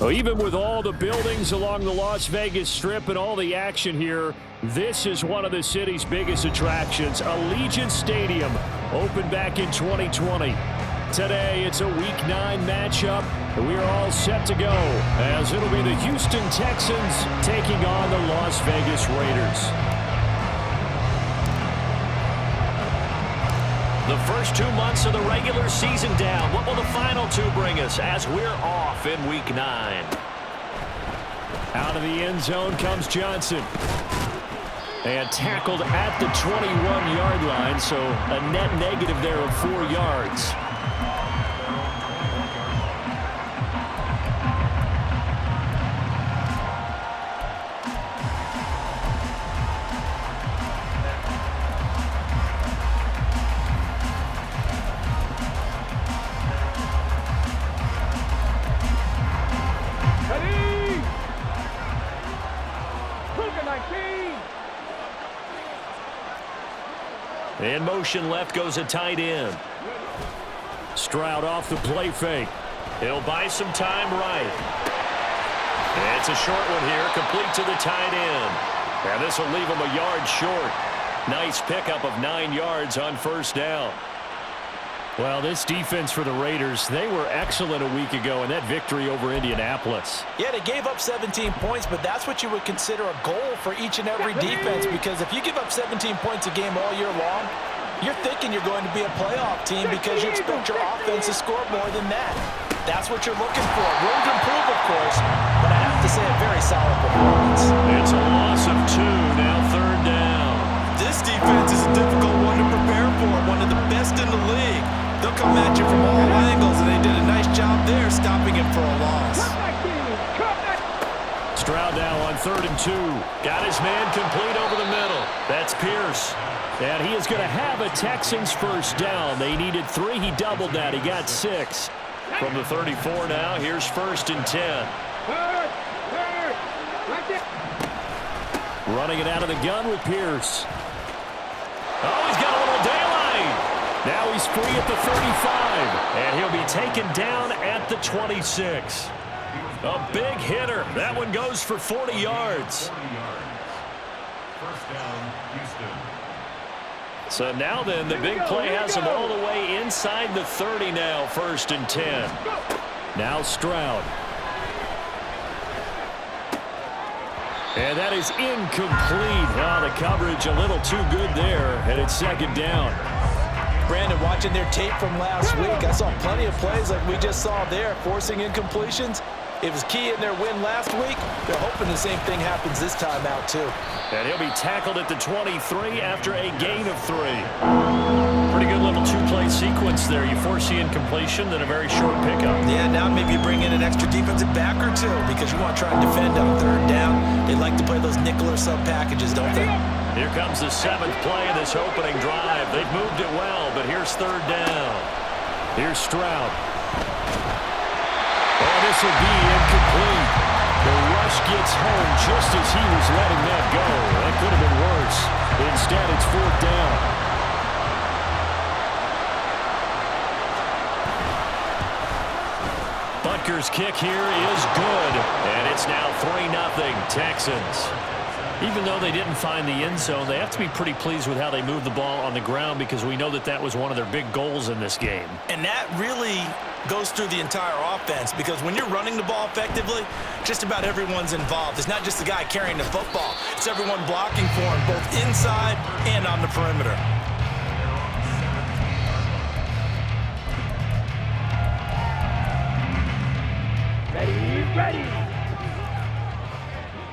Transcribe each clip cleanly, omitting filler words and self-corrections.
Well, even with all the buildings along the Las Vegas Strip and all the action here, this is one of the city's biggest attractions. Allegiant Stadium opened back in 2020. Today, it's a Week 9 matchup, and we are all set to go, as it'll be the Houston Texans taking on the Las Vegas Raiders. The first 2 months of the regular season down. What will the final 2 bring us as we're off in Week 9? Out of the end zone comes Johnson. And tackled at the 21-yard line, so a net negative there of 4 yards. In motion left goes a tight end. Stroud off the play fake. He'll buy some time right. It's a short one here, complete to the tight end. And this will leave him a yard short. Nice pickup of 9 yards on first down. Well, this defense for the Raiders, they were excellent a week ago in that victory over Indianapolis. Yeah, they gave up 17 points, but that's what you would consider a goal for each and every defense, because if you give up 17 points a game all year long, you're thinking you're going to be a playoff team because you expect your offense to score more than that. That's what you're looking for. Room to improve, of course, but I have to say a very solid performance. It's a loss of 2, now third down. This defense is a difficult one to prepare for, one of the best in the league. They'll come at you from all angles, and they did a nice job there stopping him for a loss. Stroud now on 3rd and 2. Got his man complete over the middle. That's Pierce. And he is going to have a Texans first down. They needed 3. He doubled that. He got 6. From the 34 now, here's 1st and 10. Running it out of the gun with Pierce. Oh, he's got a little daylight. Now he's free at the 35. And he'll be taken down at the 26. A big hitter. That one goes for 40 yards. First down, Houston. So now then, the big play has him all the way inside the 30 now, 1st and 10. Now Stroud. And that is incomplete. Oh, the coverage a little too good there, and it's 2nd down. Brandon, watching their tape from last week, I saw plenty of plays like we just saw there, forcing incompletions. It was key in their win last week. They're hoping the same thing happens this time out, too. And he'll be tackled at the 23 after a gain of 3. Pretty good little 2-play sequence there. You force the incompletion, then a very short pickup. Yeah, now maybe you bring in an extra defensive back or 2 because you want to try and defend on 3rd down. They like to play those nickel or sub packages, don't they? Here comes the 7th play of this opening drive. They've moved it well, but here's 3rd down. Here's Stroud. Oh, this will be incomplete. The rush gets home just as he was letting that go. That could have been worse. Instead, it's 4th down. Butker's kick here is good, and it's now 3-0 Texans. Even though they didn't find the end zone, they have to be pretty pleased with how they moved the ball on the ground, because we know that that was one of their big goals in this game. And that really goes through the entire offense, because when you're running the ball effectively, just about everyone's involved. It's not just the guy carrying the football. It's everyone blocking for him, both inside and on the perimeter. Ready.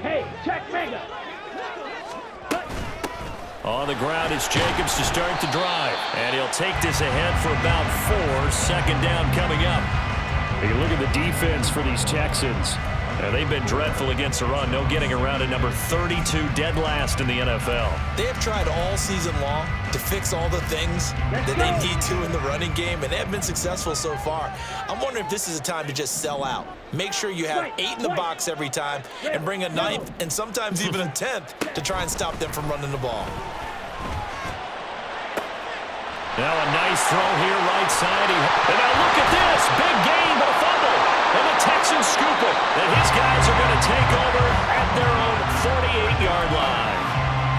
Hey, check mega. On the ground, it's Jacobs to start the drive. And he'll take this ahead for about 4. 2nd down coming up. You look at the defense for these Texans. They've been dreadful against the run. No getting around at number 32, dead last in the NFL. They have tried all season long to fix all the things that they need to in the running game, and they have been successful so far. I'm wondering if this is a time to just sell out. Make sure you have 8 in the box every time and bring a 9th and sometimes even a 10th to try and stop them from running the ball. Now a nice throw here right side. And now look at this. Big gain, but a fumble. And the Texans scoop it. And his guys are going to take over at their own 48-yard line.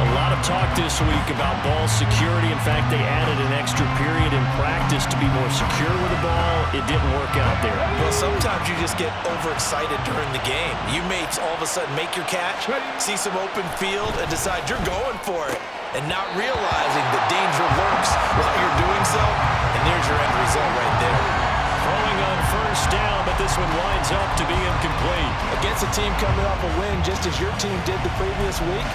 A lot of talk this week about ball security. In fact, they added an extra period in practice to be more secure with the ball. It didn't work out there. Well, sometimes you just get overexcited during the game. You may all of a sudden make your catch, see some open field, and decide you're going for it, and not realizing the danger lurks while you're doing so, and there's your end result right there. Throwing on first down, but this one winds up to be incomplete. Against a team coming off a win, just as your team did the previous week,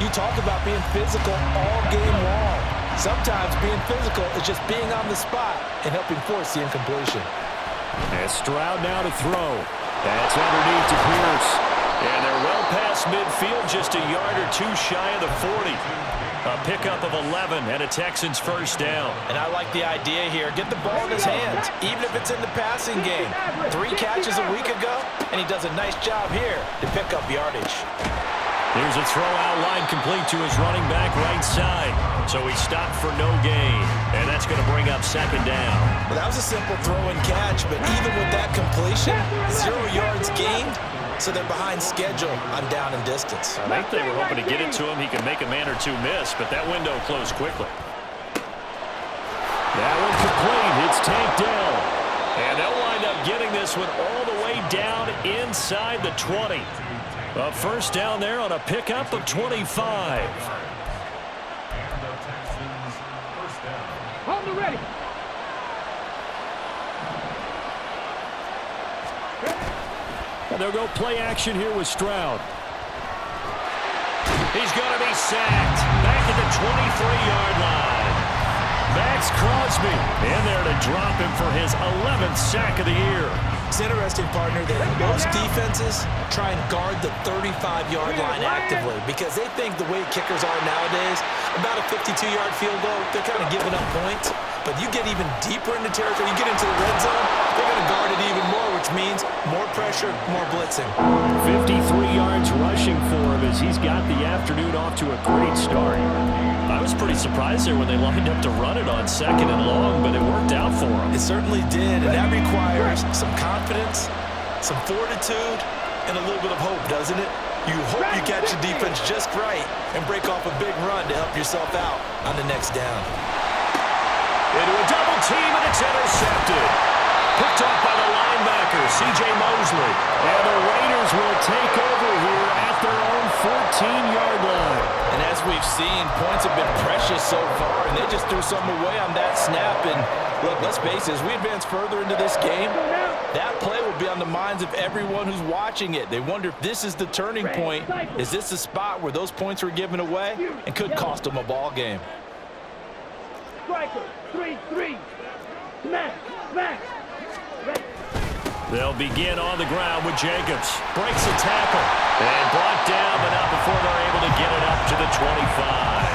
you talk about being physical all game long. Sometimes being physical is just being on the spot and helping force the incompletion. And Stroud now to throw. That's underneath to Pierce. And they're well past midfield, just a yard or two shy of the 40. A pickup of 11 and a Texans first down. And I like the idea here. Get the ball in his hands, even if it's in the passing game. 3 catches a week ago, and he does a nice job here to pick up yardage. Here's a throw out line complete to his running back right side. So he stopped for no gain. And that's going to bring up second down. Well, that was a simple throw and catch, but even with that completion, 0 yards gained, so they're behind schedule on down and distance. I think they were hoping to get it to him. He could make a man or two miss, but that window closed quickly. That one complete. It's tanked down. And they'll wind up getting this one all the way down inside the 20. A first down there on a pickup of 25. And the Texans first down. Hold it ready. And they'll go play action here with Stroud. He's going to be sacked back at the 23-yard line. Max Crosby in there to drop him for his 11th sack of the year. It's interesting, partner, that most defenses try and guard the 35-yard line actively because they think the way kickers are nowadays, about a 52-yard field goal, they're kind of giving up points. But you get even deeper into territory, you get into the red zone, they're going to guard it even more, which means more pressure, more blitzing. 53 yards rushing for him as he's got the afternoon off to a great start. I was pretty surprised there when they lined up to run it on second and long, but it worked out for them. It certainly did, and that requires some confidence, some fortitude, and a little bit of hope, doesn't it? You hope you catch the defense just right and break off a big run to help yourself out on the next down. Into a double team, and it's intercepted. Picked off by the linebacker, C.J. Mosley. And the Raiders will take over here at their own 14-yard line. And as we've seen, points have been precious so far, and they just threw some away on that snap. And look, let's face it, as we advance further into this game, that play will be on the minds of everyone who's watching it. They wonder if this is the turning point. Is this the spot where those points were given away and could cost them a ball game? Striker, 3-3. Smash, smash. They'll begin on the ground with Jacobs. Breaks a tackle. And brought down, but not before they're able to get it up to the 25.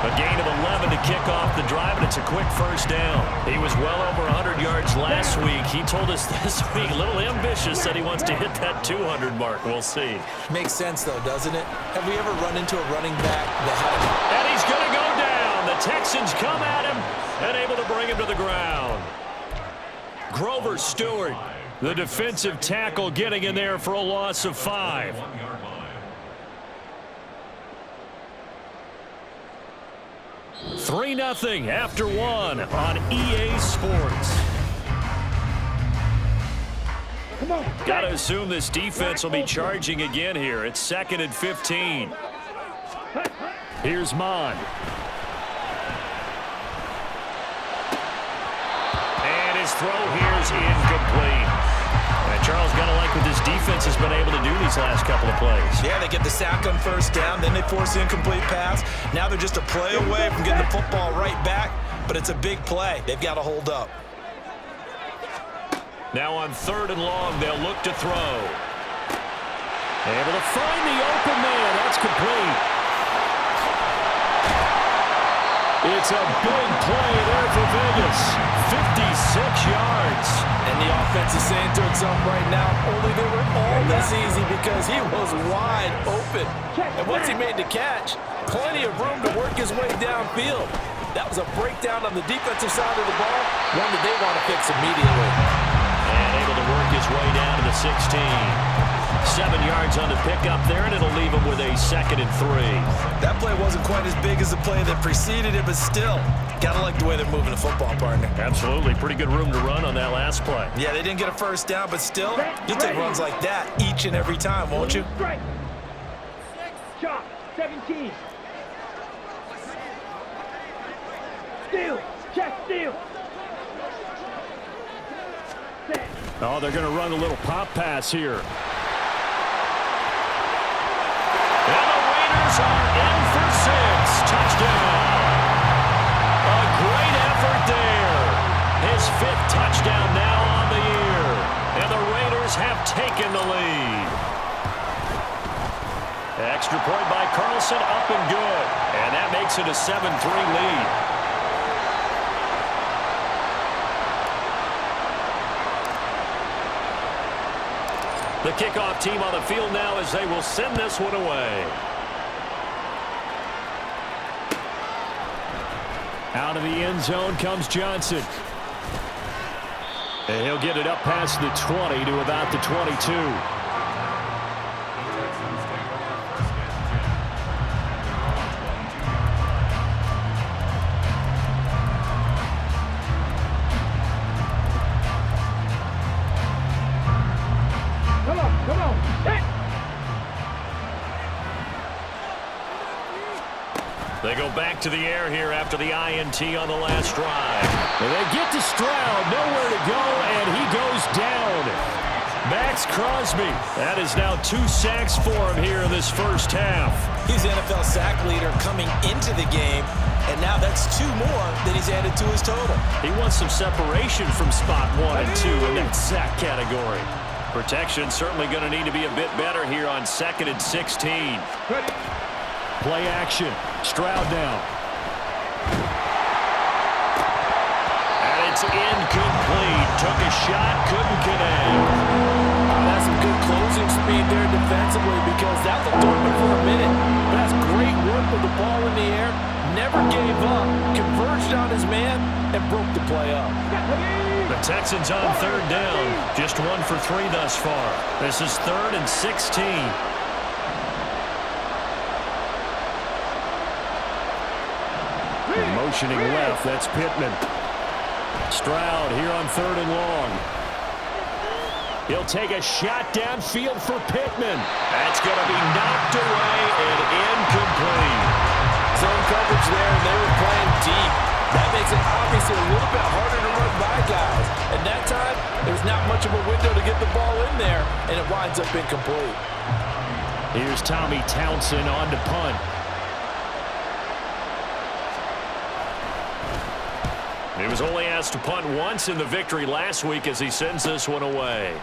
A gain of 11 to kick off the drive, and it's a quick first down. He was well over 100 yards last week. He told us this week, a little ambitious, said he wants to hit that 200 mark. We'll see. Makes sense, though, doesn't it? Have we ever run into a running back that had And he's going to go down. The Texans come at him and able to bring him to the ground. Grover Stewart, the defensive tackle, getting in there for a loss of 5. 1-yard line. 3-0 after 1 on EA Sports. Got to assume this defense will be charging again here. It's 2nd and 15. Here's Mon. And his throw here is incomplete. And Charles, got to like what this defense has been able to do these last couple of plays. Yeah, they get the sack on first down, then they force the incomplete pass. Now they're just a play away from getting the football right back, but it's a big play. They've got to hold up. Now on 3rd and long, they'll look to throw. Able to find the open man. That's complete. It's a big play there for Vegas. 56 yards. And the offense is saying to itself right now, only they were all this easy because he was wide open. And once he made the catch, plenty of room to work his way downfield. That was a breakdown on the defensive side of the ball, one that they want to fix immediately. And And able to work his way down to the 16. 7 yards on the pickup there, and it'll leave him with a 2nd and 3. That play wasn't quite as big as the play that preceded it, but still, gotta like the way they're moving the football, partner. Absolutely. Pretty good room to run on that last play. Yeah, they didn't get a first down, but still, you'll take runs like that each and every time, won't you? Strike. Chop. 17. Steal. Check. Steal. Set. Oh, they're going to run a little pop pass here. And the Raiders are in for 6. Touchdown. A great effort there. His 5th touchdown now on the year. And the Raiders have taken the lead. Extra point by Carlson, up and good. And that makes it a 7-3 lead. The kickoff team on the field now as they will send this one away. Out of the end zone comes Johnson. And he'll get it up past the 20 to about the 22. Come on. Hit. They go back to the air here after the INT on the last drive. And they get to Stroud, nowhere to go, and he goes down. Max Crosby. That is now 2 sacks for him here in this first half. He's the NFL sack leader coming into the game, and now that's 2 more that he's added to his total. He wants some separation from spot 1 and 2 in that sack category. Protection certainly going to need to be a bit better here on 2nd and 16. Ready. Play action. Stroud down. And it's incomplete. Took a shot, couldn't connect. That's some good closing speed there defensively because that looked open for a minute. That's great work with the ball in the air. Never gave up. Converged on his man and broke the play up. The Texans on 3rd down. Just 1 for 3 thus far. This is 3rd and 16. And motioning left, that's Pittman. Stroud here on 3rd and long. He'll take a shot downfield for Pittman. That's going to be knocked away and incomplete. Zone coverage there, and they were playing deep. That makes it obviously a little bit harder to run by guys. And that time, there's not much of a window to get the ball in there, and it winds up incomplete. Here's Tommy Townsend on to punt. He was only asked to punt once in the victory last week as he sends this one away.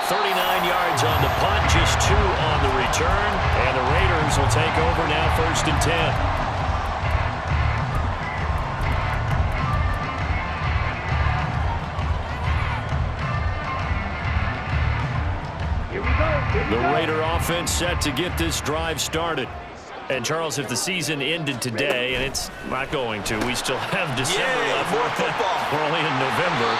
39 yards on the punt, just 2 on the return. And the Raiders will take over now 1st and 10. The Raider offense set to get this drive started. And, Charles, if the season ended today, and it's not going to, we still have December left. More football. We're only in November.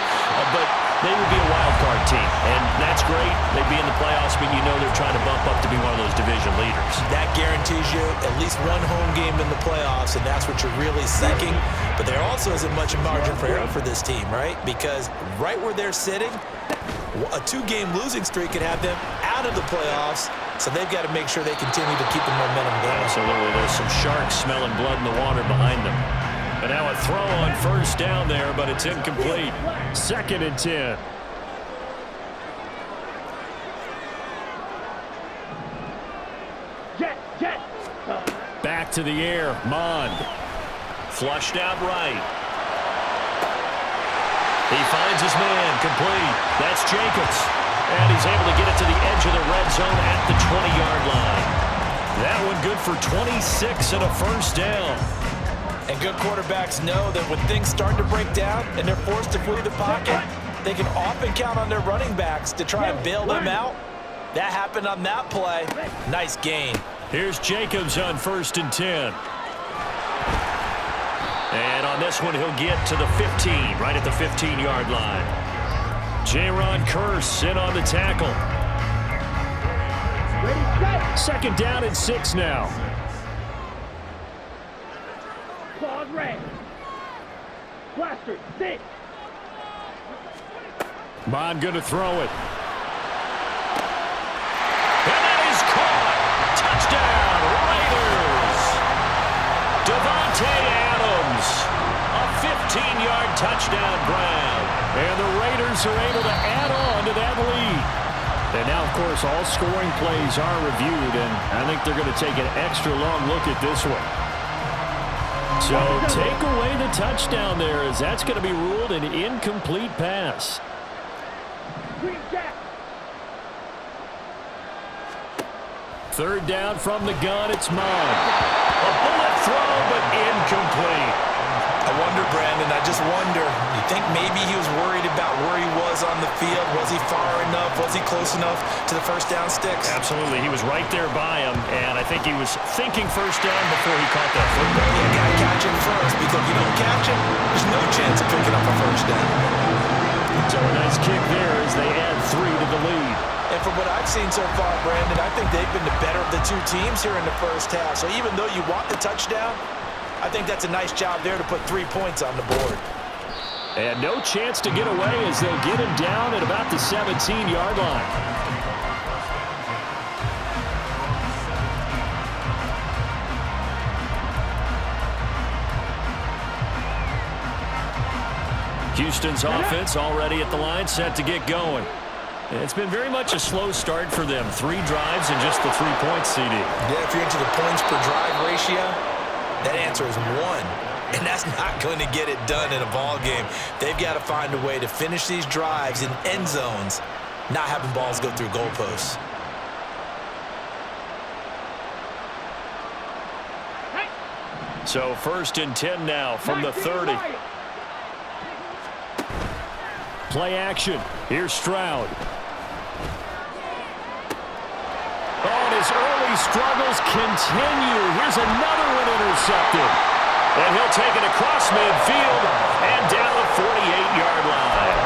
But they would be a wild card team. And that's great. They'd be in the playoffs, but you know they're trying to bump up to be one of those division leaders. That guarantees you at least 1 home game in the playoffs, and that's what you're really seeking. But there also isn't much margin for error for this team, right? Because right where they're sitting, a 2-game losing streak could have them out of the playoffs, so they've got to make sure they continue to keep the momentum going. Absolutely. There's some sharks smelling blood in the water behind them. And now a throw on 1st down there, but it's incomplete. 2nd and 10. Jet. Back to the air. Mond. Flushed out right. He finds his man, complete. That's Jacobs. And he's able to get it to the edge of the red zone at the 20-yard line. That one good for 26 and a 1st down. And good quarterbacks know that when things start to break down and they're forced to flee the pocket, they can often count on their running backs to try and bail them out. That happened on that play. Nice gain. Here's Jacobs on 1st and 10. And on this one, he'll get to the 15, right at the 15-yard line. Jaron Curse in on the tackle. Ready, set. Second down and 6 now. Claws red. Blaster, sit. Bond going to throw it. And that is caught. Touchdown, Raiders. Devontae Adams. A 15-yard touchdown grab. And the Raiders are able to add on to that lead. And now, of course, all scoring plays are reviewed, and I think they're going to take an extra long look at this one. So take away the touchdown there, as that's going to be ruled an incomplete pass. Green jack. Third down from the gun, it's Mond. A bullet throw, but incomplete. I wonder, Brandon, I just wonder. You think maybe he was worried about where he was on the field? Was he far enough? Was he close enough to the first down sticks? Absolutely. He was right there by him, and I think he was thinking first down before he caught that football. You got to catch it first, because if you don't catch it, there's no chance of picking up a first down. So a nice kick there as they add 3 to the lead. And from what I've seen so far, Brandon, I think they've been the better of the two teams here in the first half. So even though you want the touchdown, I think that's a nice job there to put 3 points on the board. And no chance to get away as they'll get him down at about the 17-yard line. Houston's offense already at the line, set to get going. It's been very much a slow start for them. 3 drives and just the 3 points, CD. Yeah, if you're into the points per drive ratio, that answer is 1. And that's not going to get it done in a ball game. They've got to find a way to finish these drives in end zones, not having balls go through goalposts. So first and 10 now from the 30. Play action. Here's Stroud. Oh, and his early struggles continue. Here's another one intercepted. And he'll take it across midfield and down the 48-yard line.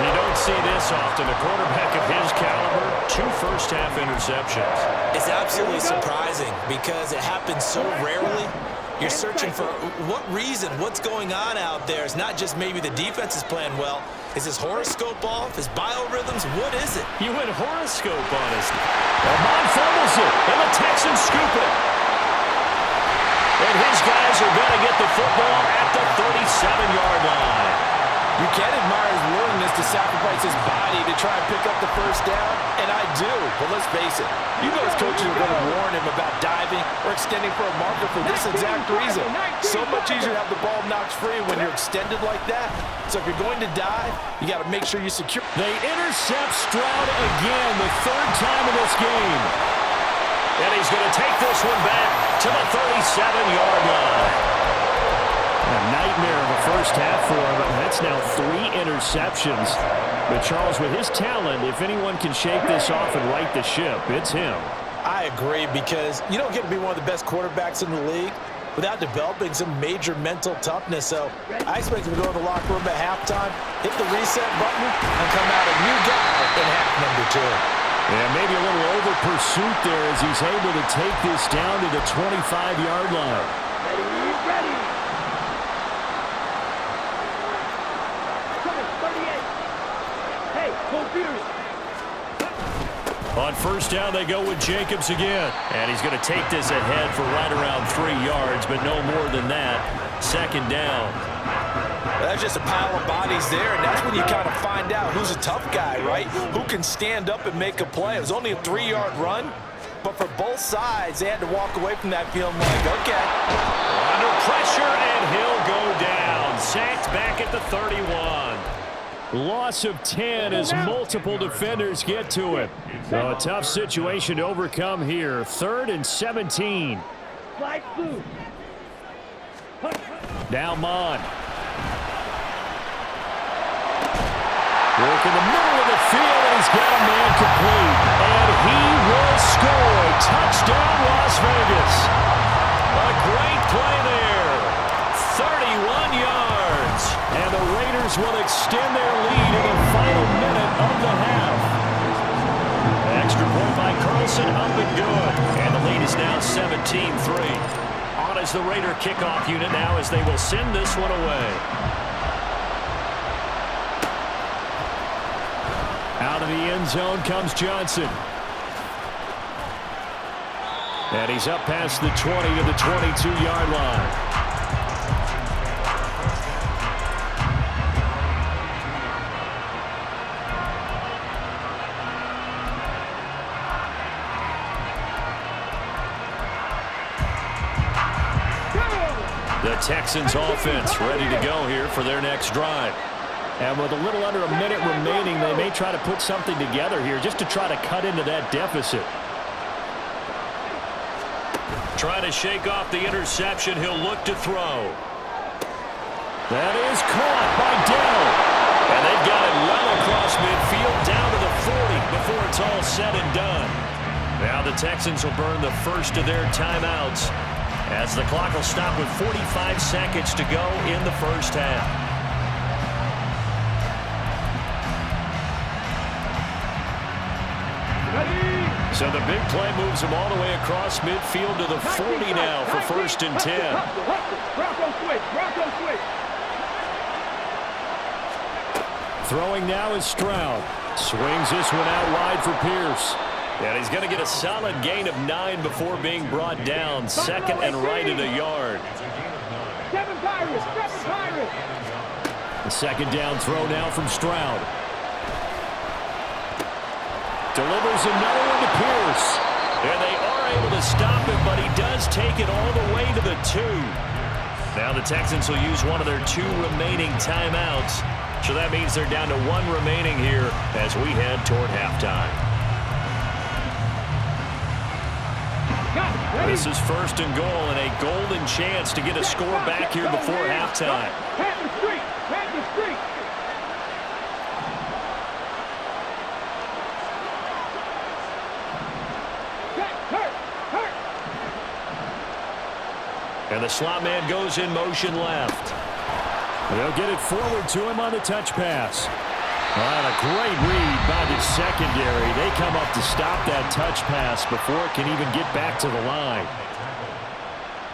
You don't see this often. A quarterback of his caliber, 2 first-half interceptions. It's absolutely surprising because it happens so rarely. You're searching for what reason, what's going on out there. It's not just maybe the defense is playing well. Is his horoscope off? His biorhythms? What is it? You went horoscope on us. Mond fumbles it, and the Texans scoop it. And his guys are going to get the football at the 37-yard line. You can admire his willingness to sacrifice his body to try and pick up the first down, and I do. But let's face it, you know his coaches are going to warn him about diving or extending for a marker for this exact reason. So much easier to have the ball knocked free when you're extended like that. So if you're going to dive, you got to make sure you secure. They intercept Stroud again, the 3rd time in this game. And he's going to take this one back to the 37-yard line. A nightmare of a first half for him. That's now 3 interceptions. But Charles, with his talent, if anyone can shake this off and right the ship, it's him. I agree, because you don't get to be one of the best quarterbacks in the league without developing some major mental toughness. So I expect him to go to the locker room at halftime, hit the reset button, and come out a new guy in half number 2. Yeah, maybe a little over pursuit there as he's able to take this down to the 25-yard line. Ready. Come on, 38. Hey, go Fury. On first down, they go with Jacobs again. And he's going to take this ahead for right around 3 yards, but no more than that. Second down. That's just a pile of bodies there, and that's when you kind of find out who's a tough guy, right? Who can stand up and make a play. It was only a 3-yard run, but for both sides, they had to walk away from that feeling like, okay. Under pressure, and he'll go down. Sacked back at the 31. Loss of 10 as multiple defenders get to him. So a tough situation to overcome here. 3rd and 17. Slide through. Now Mond. Work in the middle of the field, and he's got a man complete. And he will score. Touchdown, Las Vegas. A great play there. 31 yards. And the Raiders Bears will extend their lead in the final minute of the half. Extra point by Carlson, up and good. And the lead is now 17-3. On as the Raider kickoff unit now as they will send this one away. Out of the end zone comes Johnson. And he's up past the 20 to the 22-yard line. The Texans offense ready to go here for their next drive. And with a little under a minute remaining, they may try to put something together here just to try to cut into that deficit. Trying to shake off the interception. He'll look to throw. That is caught by Dell. And they've got it well across midfield down to the 40 before it's all said and done. Now the Texans will burn the first of their timeouts as the clock will stop with 45 seconds to go in the first half. So the big play moves them all the way across midfield to the 40 now for 1st and 10. Bronco switch. Throwing now is Stroud. Swings this one out wide for Pierce. And he's going to get a solid gain of 9 before being brought down. 2nd and right at a yard. Seven Pirates. The second down throw now from Stroud. Delivers another one to Pierce. And they are able to stop it, but he does take it all the way to the 2. Now the Texans will use one of their 2 remaining timeouts. So that means they're down to 1 remaining here as we head toward halftime. This is 1st and goal and a golden chance to get a score back here before halftime. Pat the street. And the slot man goes in motion left. They'll get it forward to him on the touch pass. All right, a great read by the secondary. They come up to stop that touch pass before it can even get back to the line.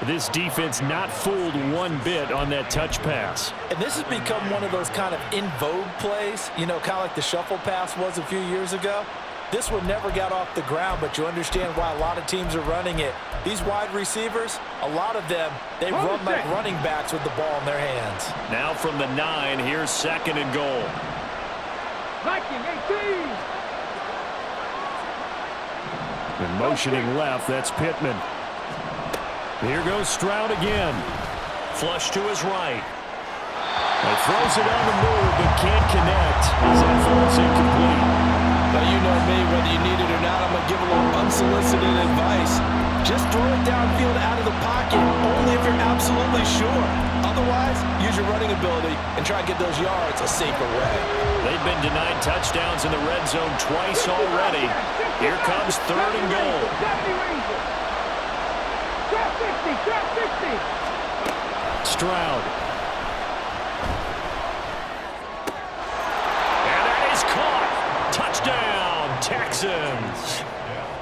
This defense not fooled one bit on that touch pass. And this has become one of those kind of in vogue plays, you know, kind of like the shuffle pass was a few years ago. This one never got off the ground, but you understand why a lot of teams are running it. These wide receivers, a lot of them, they run like running backs with the ball in their hands. Now from the 9, here's 2nd and goal. Viking 18. And motioning left, that's Pittman. Here goes Stroud again. Flush to his right. He throws it on the move, but can't connect. His falls incomplete. Now, you know me, whether you need it or not, I'm going to give a little unsolicited advice. Just throw it downfield out of the pocket, only if you're absolutely sure. Otherwise, use your running ability and try to get those yards a safer way. They've been denied touchdowns in the red zone twice already. Here comes 3rd and goal. Stroud. And that is caught. Touchdown, Texans.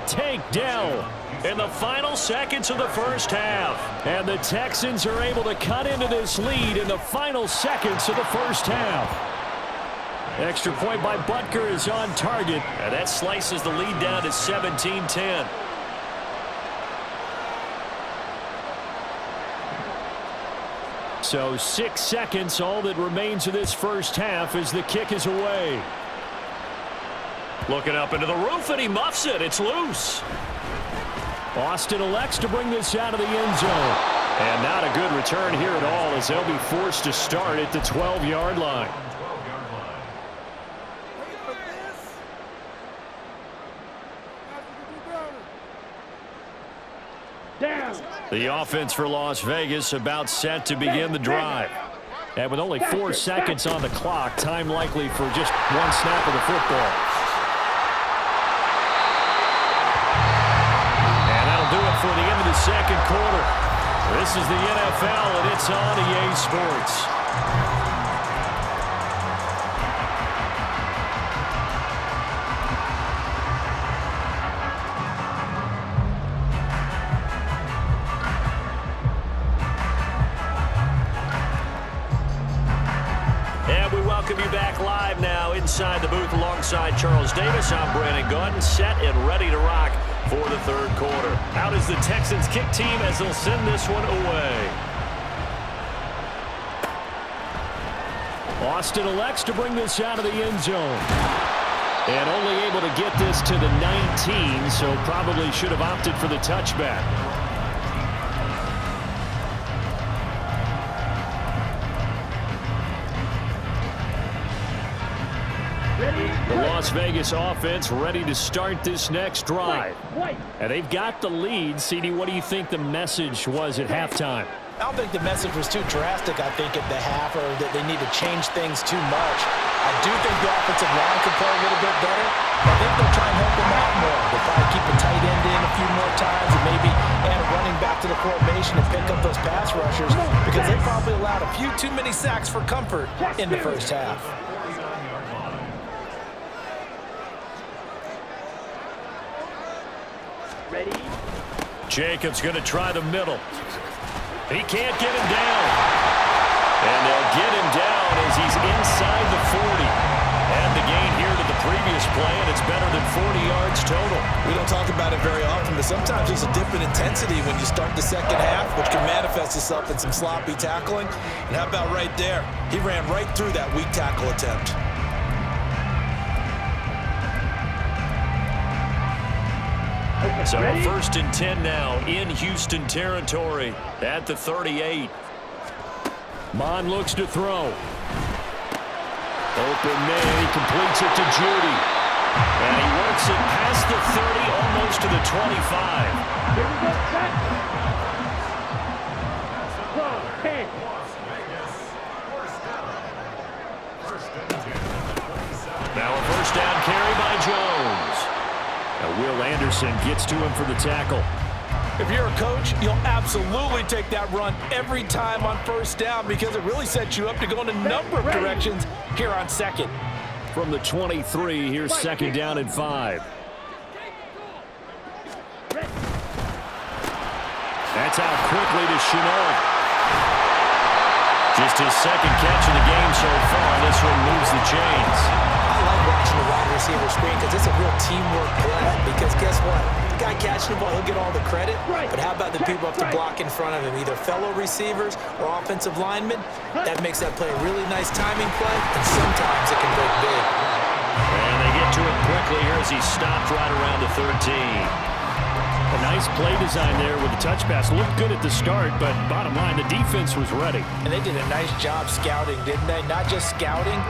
Tank Dell In the final seconds of the first half. And the Texans are able to cut into this lead in the final seconds of the first half. Extra point by Butker is on target. And that slices the lead down to 17-10. So 6 seconds, all that remains of this first half as the kick is away. Looking up into the roof, and he muffs it. It's loose. Austin elects to bring this out of the end zone. And not a good return here at all as they'll be forced to start at the 12-yard line. The offense for Las Vegas about set to begin the drive. And with only 4 seconds on the clock, time likely for just one snap of the football. And that'll do it for the end of the second quarter. This is the NFL, and it's on EA Sports. welcome you back live now inside the booth alongside Charles Davis. I'm Brandon Gaudin, set and ready to rock for the third quarter. Out is the Texans kick team as they'll send this one away. Austin elects to bring this out of the end zone. And only able to get this to the 19, so probably should have opted for the touchback. The Las Vegas offense ready to start this next drive. And they've got the lead. CD, what do you think the message was at halftime? I don't think the message was too drastic, I think, at the half, or that they need to change things too much. I do think the offensive line could play a little bit better. I think they'll try and help them out more. They'll probably keep a tight end in a few more times and maybe add a running back to the formation and pick up those pass rushers because they probably allowed a few too many sacks for comfort in the first half. Ready? Jacobs going to try the middle. He can't get him down. And they'll get him down as he's inside the 40. And the gain here to the previous play, and it's better than 40 yards total. We don't talk about it very often, but sometimes there's a dip in intensity when you start the second half, which can manifest itself in some sloppy tackling. And how about right there? He ran right through that weak tackle attempt. So a 1st and 10 now in Houston territory at the 38. Mon looks to throw. Open man, he completes it to Judy. And he works it past the 30, almost to the 25. Here we go, set. Throw, 10. Now a 1st down carry by Jones. Now Will Anderson gets to him for the tackle. If you're a coach, you'll absolutely take that run every time on 1st down because it really sets you up to go in a number of directions here on 2nd. From the 23, here's 2nd down and 5. That's out quickly to Chenault. Just his 2nd catch of the game so far. This one moves the chains. I love watching the wide receiver screen because it's a real teamwork play. Because guess what? The guy catching the ball, he'll get all the credit. But how about the people up to block in front of him, either fellow receivers or offensive linemen? That makes that play a really nice timing play, and sometimes it can break big. And they get to it quickly here as he stopped right around the 13. A nice play design there with the touch pass. Looked good at the start, but bottom line, the defense was ready. And they did a nice job scouting, didn't they? Not just scouting,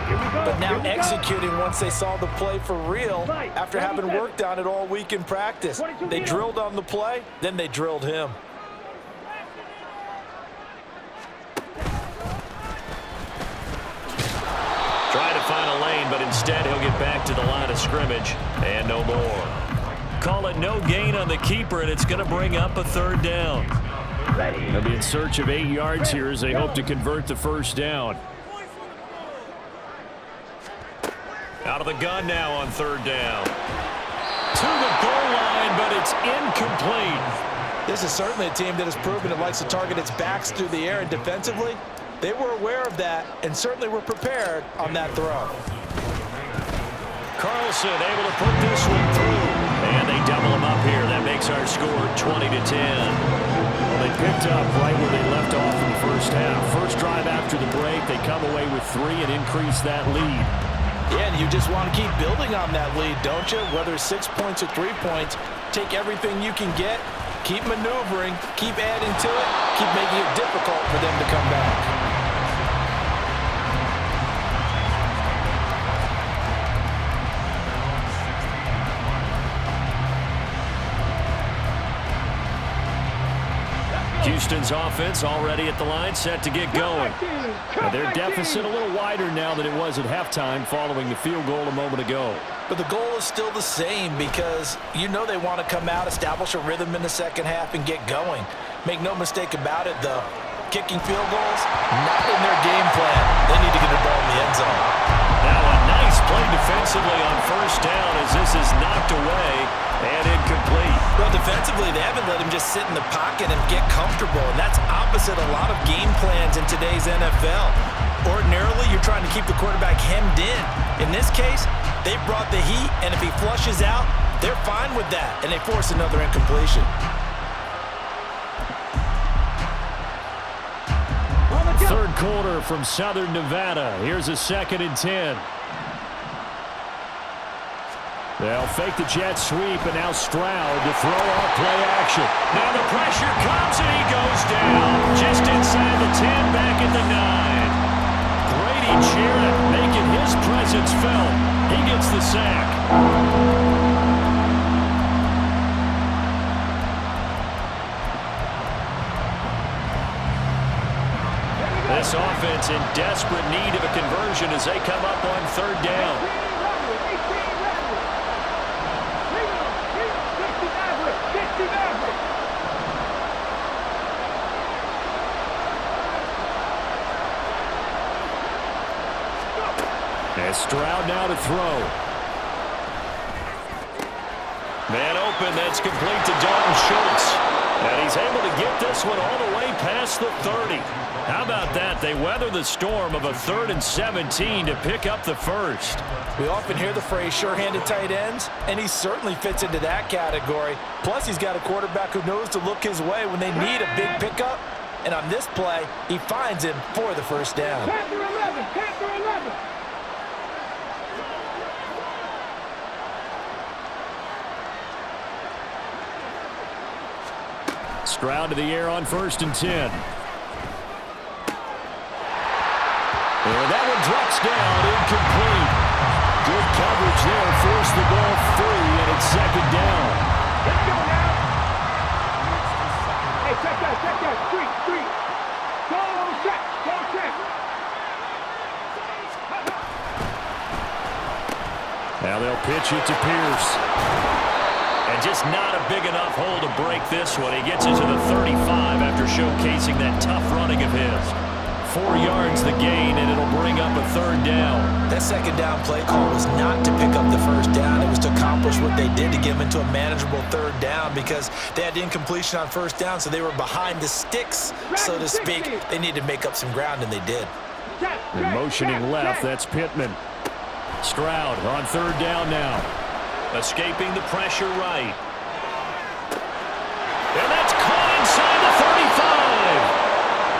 but now executing once they saw the play for real after having worked on it all week in practice. They drilled on the play, then they drilled him. Trying to find a lane, but instead he'll get back to the line of scrimmage and no more. Call it no gain on the keeper, and it's going to bring up a 3rd down. They'll be in search of 8 yards here as they hope to convert the 1st down. Out of the gun now on 3rd down. To the goal line, but it's incomplete. This is certainly a team that has proven it likes to target its backs through the air, and defensively, they were aware of that and certainly were prepared on that throw. Carlson able to put this one through. And they double him up here. That makes our score 20-10. Well, they picked up right where they left off in the first half. First drive after the break, they come away with 3 and increase that lead. Yeah, and you just want to keep building on that lead, don't you? Whether it's 6 points or 3 points, take everything you can get, keep maneuvering, keep adding to it, keep making it difficult for them to come back. Houston's offense already at the line, set to get going. Now their deficit a little wider now than it was at halftime following the field goal a moment ago. But the goal is still the same because you know they want to come out, establish a rhythm in the second half, and get going. Make no mistake about it, though. Kicking field goals, not in their game plan. They need to get the ball in the end zone. Now a nice play defensively on 1st down as this is knocked away and incomplete. Well, defensively, they haven't let him just sit in the pocket and get comfortable, and that's opposite a lot of game plans in today's NFL. Ordinarily, you're trying to keep the quarterback hemmed in. In this case, they brought the heat, and if he flushes out, they're fine with that, and they force another incompletion. Third quarter from Southern Nevada. Here's a 2nd and 10. They'll fake the jet sweep, and now Stroud to throw off play action. Now the pressure comes, and he goes down. Just inside the 10, back at the 9. Grady Jarrett making his presence felt. He gets the sack. This offense in desperate need of a conversion as they come up on 3rd down. And Stroud now to throw. Man open, that's complete to Dalton Schultz. And he's able to get this one all the way past the 30. How about that? They weather the storm of a 3rd and 17 to pick up the first. We often hear the phrase sure-handed tight ends, and he certainly fits into that category. Plus, he's got a quarterback who knows to look his way when they need a big pickup. And on this play, he finds him for the first down. Panther 11, Panther 11. Stroud to the air on 1st and 10. And that one drops down, incomplete. Good coverage there, forced the ball free, and it's 2nd down. Let's go now. Hey, check that. Street. Go on check. Now they'll pitch it to Pierce. And just not a big enough hole to break this one. He gets into the 35 after showcasing that tough running of his. 4 yards the gain, and it'll bring up a 3rd down. That 2nd down play call was not to pick up the first down. It was to accomplish what they did to get them into a manageable 3rd down because they had incompletion on 1st down, so they were behind the sticks, so to speak. They needed to make up some ground, and they did. And motioning left, that's Pittman. Stroud on 3rd down now. Escaping the pressure right. And that's caught inside the 35.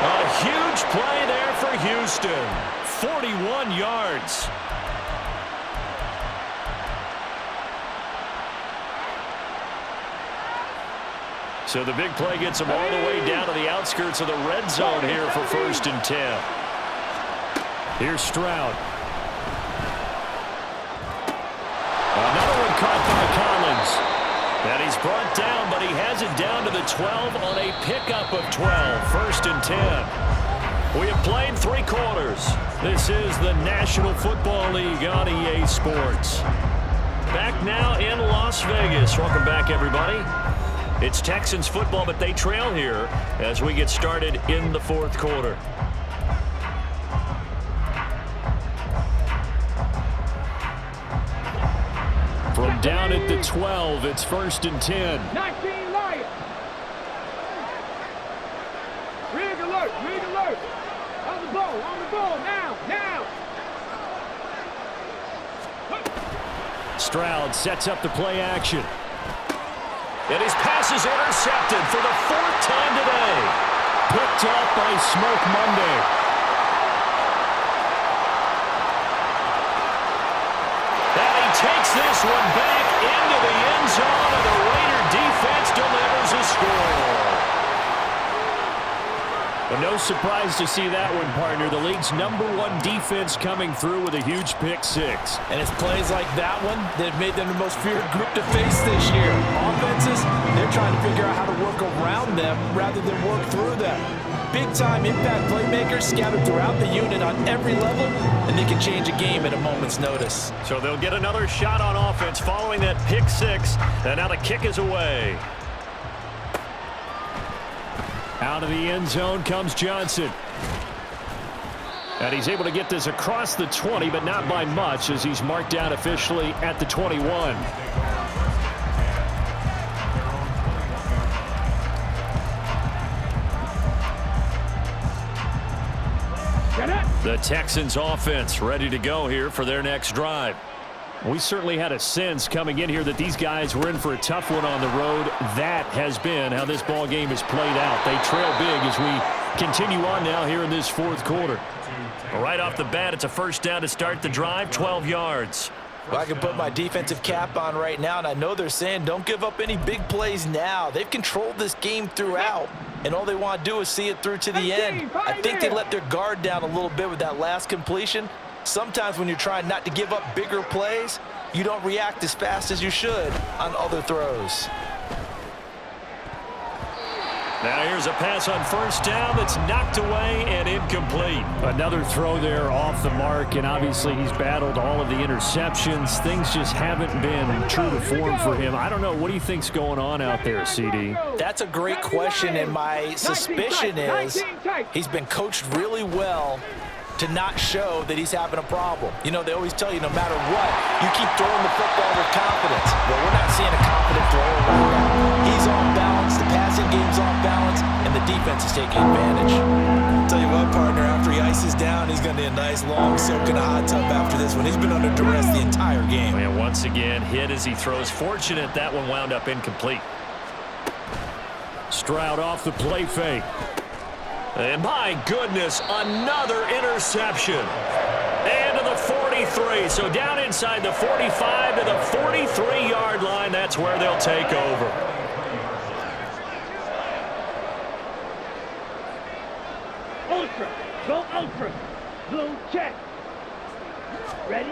A huge play there for Houston. 41 yards. So the big play gets them all the way down to the outskirts of the red zone here for 1st and 10. Here's Stroud. Another one caught by Collins. And he's brought down, but he has it down to the 12 on a pickup of 12. 1st and 10. We have played 3 quarters. This is the National Football League on EA Sports. Back now in Las Vegas. Welcome back, everybody. It's Texans football, but they trail here as we get started in the 4th quarter. From down at the 12, it's 1st and 10. 19 Lions. Rig alert. On the ball, now. Stroud sets up the play action. And his pass is intercepted for the 4th time today. Picked up by Smoke Monday. And he takes this one back into the end zone, and the Raider defense delivers a score. Well, no surprise to see that one, partner. The league's #1 defense coming through with a huge pick 6. And it's plays like that one that have made them the most feared group to face this year. Offenses, they're trying to figure out how to work around them rather than work through them. Big-time impact playmakers scattered throughout the unit on every level, and they can change a game at a moment's notice. So they'll get another shot on offense following that pick 6, and now the kick is away. Out of the end zone comes Johnson. And he's able to get this across the 20, but not by much, as he's marked down officially at the 21. Get it. The Texans offense ready to go here for their next drive. We certainly had a sense coming in here that these guys were in for a tough one on the road. That has been how this ball game has played out. They trail big as we continue on now here in this fourth quarter. Right off the bat, it's a first down to start the drive, 12 yards. Well, I can put my defensive cap on right now, and I know they're saying don't give up any big plays now. They've controlled this game throughout, and all they want to do is see it through to the end. I think they let their guard down a little bit with that last completion. Sometimes when you're trying not to give up bigger plays, you don't react as fast as you should on other throws. Now here's a pass on first down that's knocked away and incomplete. Another throw there off the mark, and obviously he's battled all of the interceptions. Things just haven't been true to form for him. I don't know. What do you think's going on out there, CD? That's a great question, and my suspicion is he's been coached really well to not show that he's having a problem. You know, they always tell you no matter what, you keep throwing the football with confidence. Well, we're not seeing a confident thrower right now. He's off balance, the passing game's off balance, and the defense is taking advantage. Tell you what, partner, after he ices down, he's going to need a nice long soak in a hot tub after this one. He's been under duress the entire game. And once again, hit as he throws. Fortunate that one wound up incomplete. Stroud off the play fake. And my goodness, another interception. And to the 43. So down inside the 45 to the 43-yard line. That's where they'll take over. Ultra. Go ultra. Blue check. Ready?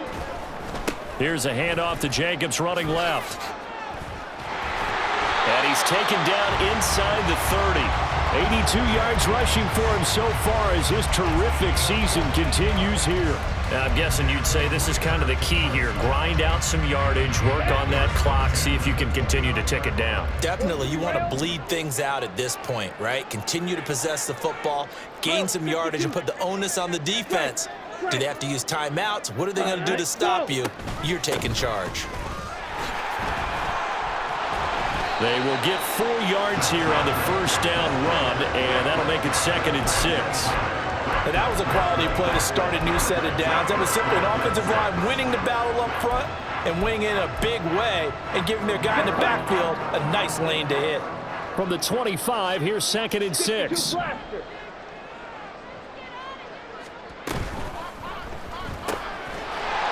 Here's a handoff to Jacobs running left. And he's taken down inside the 30. 82 yards rushing for him so far as his terrific season continues here. Now, I'm guessing you'd say this is kind of the key here. Grind out some yardage, work on that clock, see if you can continue to tick it down. Definitely, you want to bleed things out at this point, right? Continue to possess the football, gain some yardage, and put the onus on the defense. Do they have to use timeouts? What are they going to do to stop you? You're taking charge. They will get 4 yards here on the first down run, and that'll make it 2nd and 6. And that was a quality play to start a new set of downs. That was simply an offensive line winning the battle up front and winning in a big way and giving their guy in the backfield a nice lane to hit. From the 25, here's 2nd and 6.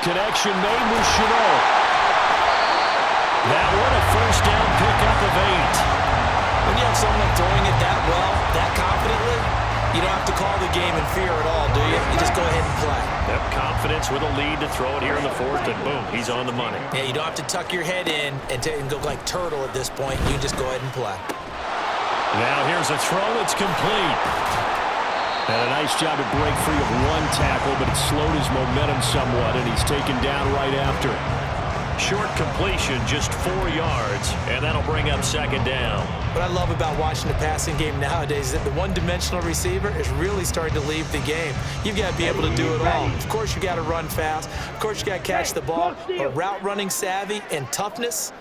Connection made with Chenault. That one a first down pickup of 8. When you have someone throwing it that well, that confidently, you don't have to call the game in fear at all, do you? You just go ahead and play. Yep, confidence with a lead to throw it here in the 4th, and boom, he's on the money. Yeah, you don't have to tuck your head in and go like turtle at this point. You just go ahead and play. Now here's a throw. It's complete. And a nice job to break free of one tackle, but it slowed his momentum somewhat, and he's taken down right after. Short completion, just 4 yards, and that'll bring up 2nd down. What I love about watching the passing game nowadays is that the one-dimensional receiver is really starting to leave the game. You've got to be able to do it all. Of course, you got to run fast. Of course, you got to catch the ball. But route running savvy and toughness,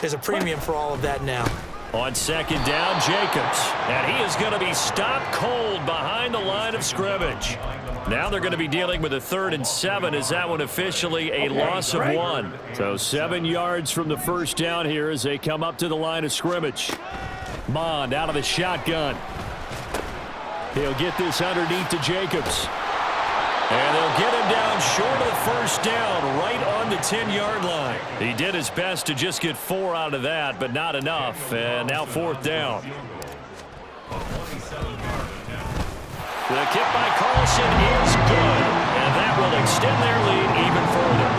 there's a premium for all of that now. On 2nd down, Jacobs. And he is going to be stopped cold behind the line of scrimmage. Now they're going to be dealing with a 3rd and 7. Is that one officially a loss of 1? So 7 yards from the first down here as they come up to the line of scrimmage. Mond out of the shotgun. He'll get this underneath to Jacobs. And they'll get him down short of the first down, right on the 10-yard line. He did his best to just get 4 out of that, but not enough. And now 4th down. The kick by Carlson is good, and that will extend their lead even further.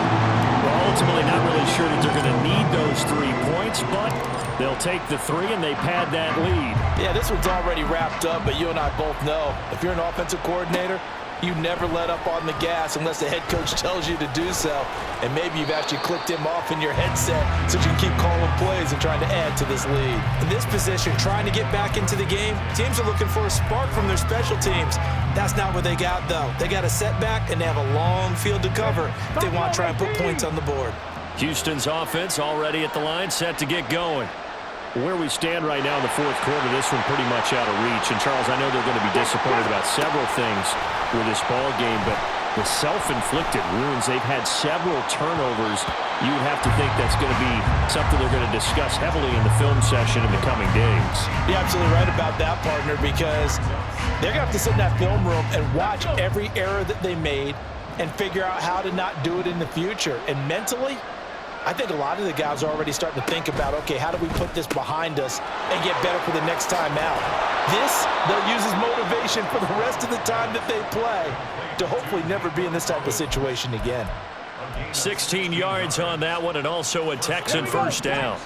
Well, ultimately not really sure that they're going to need those 3 points, but they'll take the 3 and they pad that lead. Yeah, this one's already wrapped up, but you and I both know if you're an offensive coordinator, you never let up on the gas unless the head coach tells you to do so. And maybe you've actually clicked him off in your headset so you can keep calling plays and trying to add to this lead. In this position, trying to get back into the game, teams are looking for a spark from their special teams. That's not what they got, though. They got a setback, and they have a long field to cover if they want to try and put points on the board. Houston's offense already at the line, set to get going. Where we stand right now in the fourth quarter, this one pretty much out of reach. And, Charles, I know they're going to be disappointed about several things with this ball game, but the self-inflicted wounds, they've had several turnovers. You would have to think that's going to be something they're going to discuss heavily in the film session in the coming days. You're absolutely right about that, partner, because they're going to have to sit in that film room and watch every error that they made and figure out how to not do it in the future. And mentally, I think a lot of the guys are already starting to think about, okay, how do we put this behind us and get better for the next time out? This, they'll use as motivation for the rest of the time that they play to hopefully never be in this type of situation again. 16 yards on that one, and also a Texan first down.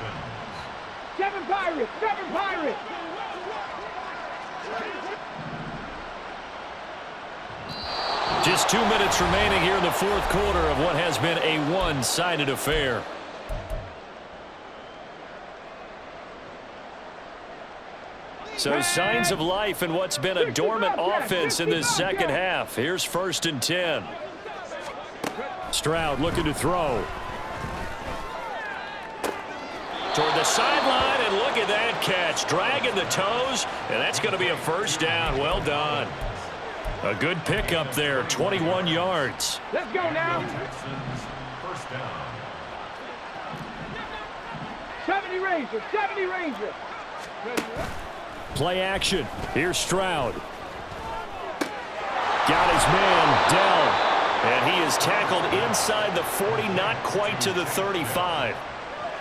7 Pirates! 7 Pirates! Just 2 minutes remaining here in the fourth quarter of what has been a one-sided affair. So signs of life in what's been a dormant offense in this second half. Here's 1st and 10. Stroud looking to throw. Toward the sideline, and look at that catch. Dragging the toes, and that's going to be a first down. Well done. A good pickup there, 21 yards. Let's go now. Texans, first down. 70 Rangers! 70 Rangers! Play action. Here's Stroud. Got his man, Dell. And he is tackled inside the 40, not quite to the 35.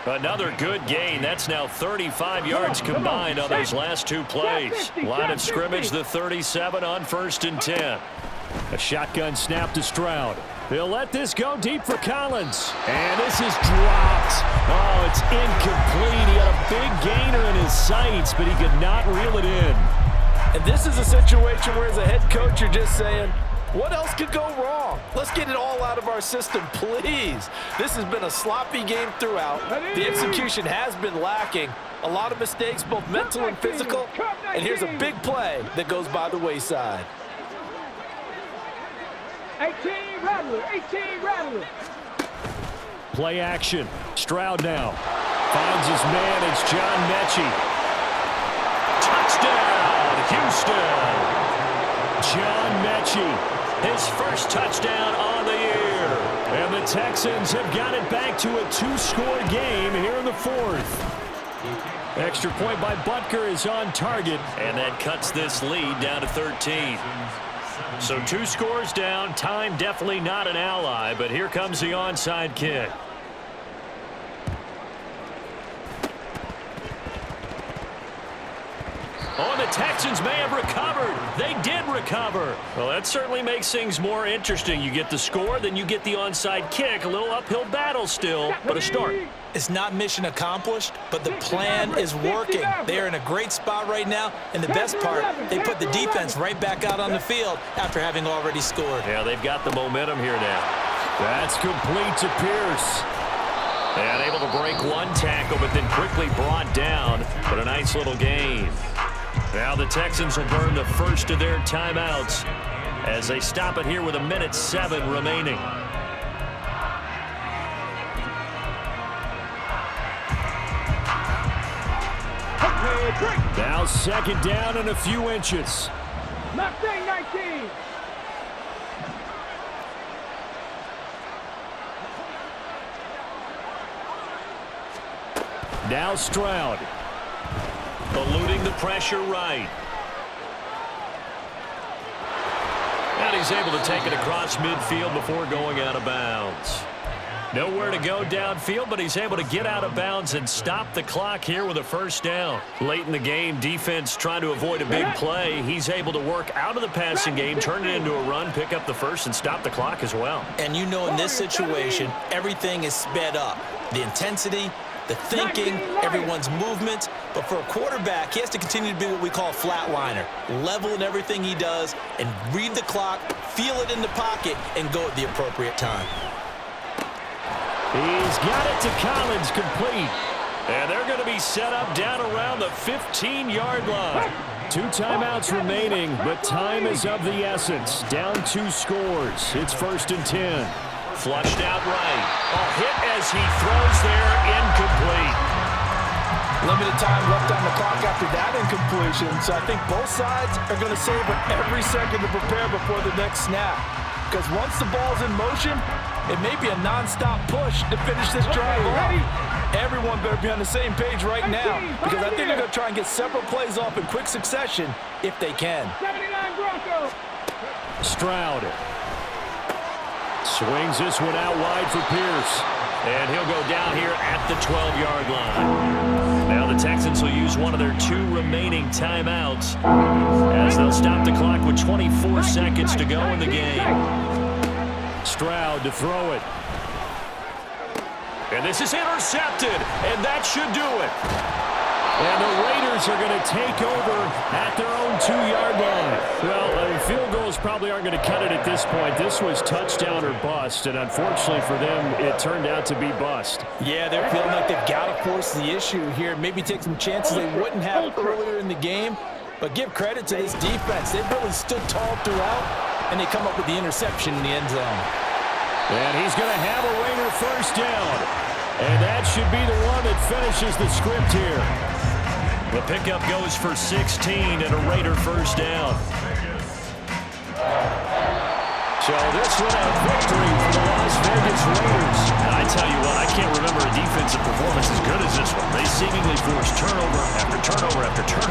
Another good gain. That's now 35 yards combined on those last 2 plays. Line of scrimmage, the 37 on 1st and 10. A shotgun snap to Stroud. He'll let this go deep for Collins. And this is dropped. Oh, it's incomplete. He had a big gainer in his sights, but he could not reel it in. And this is a situation where, as a head coach, you're just saying, what else could go wrong? Let's get it all out of our system, please. This has been a sloppy game throughout. The execution has been lacking. A lot of mistakes, both mental and physical. And here's a big play that goes by the wayside. 18 Rattler! 18 Rattler! Play action. Stroud now. Finds his man. It's John Mechie. Touchdown, Houston. John Mechie. His first touchdown on the year. And the Texans have got it back to a 2-score game here in the fourth. Extra point by Butker is on target. And that cuts this lead down to 13. So 2 scores down. Time definitely not an ally, but here comes the onside kick. Oh, the Texans may have recovered. They did recover. Well, that certainly makes things more interesting. You get the score, then you get the onside kick. A little uphill battle still, but a start. It's not mission accomplished, but the plan is working. They are in a great spot right now, and the best part, they put the defense right back out on the field after having already scored. Yeah, they've got the momentum here now. That's complete to Pierce. And able to break one tackle, but then quickly brought down. But a nice little gain. Now the Texans will burn the first of their timeouts as they stop it here with 1:07 remaining. Now 2nd down and a few inches. Mustang 19! Now Stroud. Eluding the pressure right. And he's able to take it across midfield before going out of bounds. Nowhere to go downfield, but he's able to get out of bounds and stop the clock here with a first down. Late in the game, defense trying to avoid a big play. He's able to work out of the passing game, turn it into a run, pick up the first, and stop the clock as well. And you know, in this situation, everything is sped up. The intensity, the thinking, everyone's movement. But for a quarterback, he has to continue to be what we call a flatliner. Level in everything he does and read the clock, feel it in the pocket, and go at the appropriate time. He's got it to Collins, complete. And they're going to be set up down around the 15-yard line. 2 timeouts remaining, but time is of the essence. Down 2 scores. It's 1st and 10. Flushed out right. A hit as he throws there, incomplete. Limited time left on the clock after that incompletion, so I think both sides are going to savor every second to prepare before the next snap. Because once the ball's in motion, it may be a non-stop push to finish this drive off. Everyone better be on the same page right now, because I think they're going to try and get several plays off in quick succession if they can. 79 Broncos. Stroud swings this one out wide for Pierce. And he'll go down here at the 12-yard line. Now the Texans will use one of their 2 remaining timeouts as they'll stop the clock with 24 seconds to go in the game. Stroud to throw it. And this is intercepted, and that should do it. And the Raiders are going to take over at their own 2-yard line. Well, field goals probably aren't going to cut it at this point. This was touchdown or bust, and unfortunately for them, it turned out to be bust. Yeah, they're feeling like they've got to force the issue here. Maybe take some chances they wouldn't have earlier in the game. But give credit to this defense. They've really stood tall throughout, and they come up with the interception in the end zone. And he's going to have a Raider first down. And that should be the one that finishes the script here. The pickup goes for 16 and a Raider first down. So this one a victory for the Las Vegas Raiders. And I tell you what, I can't remember a defensive performance as good as this one. They seemingly forced turnover after turnover after turnover.